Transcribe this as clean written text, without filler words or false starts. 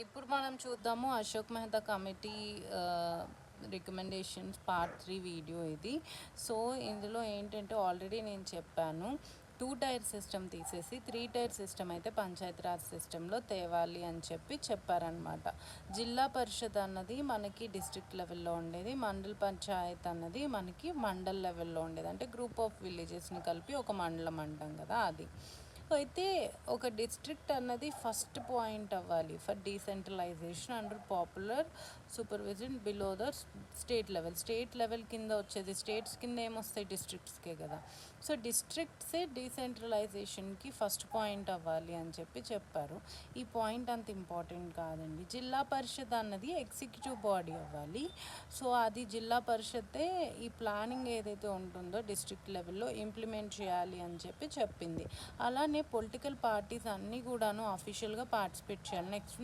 ఇప్పుడు మనం చూద్దాము Ashok Mehta committee recommendations part 3 video ఇది. సో ఇందులో ఏంటంటే ఆల్రెడీ నేను చెప్పాను, 2 టైర్ సిస్టమ్ తీసేసి 3 టైర్ సిస్టమ్ అయితే పంచాయతీరాజ్ సిస్టంలో తేవాలి అని చెప్పారనమాట. జిల్లా పరిషత్ అన్నది మనకి డిస్ట్రిక్ట్ లెవెల్లో ఉండేది, మండల్ పంచాయత్ అన్నది మనకి మండల్ లెవెల్లో ఉండేది. అంటే గ్రూప్ ఆఫ్ విలేజెస్ని కలిపి ఒక మండలం అంటాం కదా అది. అయితే ఒక డిస్ట్రిక్ట్ అన్నది ఫస్ట్ పాయింట్ అవ్వాలి for decentralisation under popular supervision below the state level కింద వచ్చేది. స్టేట్స్ కింద ఏమొస్తాయి? డిస్ట్రిక్ట్స్కే కదా. సో డిస్ట్రిక్ట్సే డీసెంట్రలైజేషన్కి ఫస్ట్ పాయింట్ అవ్వాలి అని చెప్పారు. ఈ పాయింట్ అంత ఇంపార్టెంట్ కాదండి. జిల్లా పరిషత్ అన్నది ఎగ్జిక్యూటివ్ బాడీ అవ్వాలి. సో అది జిల్లా పరిషత్తే ఈ ప్లానింగ్ ఏదైతే ఉంటుందో డిస్ట్రిక్ట్ లెవెల్లో ఇంప్లిమెంట్ చేయాలి అని చెప్పింది. అలానే పొలిటికల్ పార్టీస్ అన్నీ కూడాను అఫీషియల్గా పార్టిసిపేట్ చేయాలి. నెక్స్ట్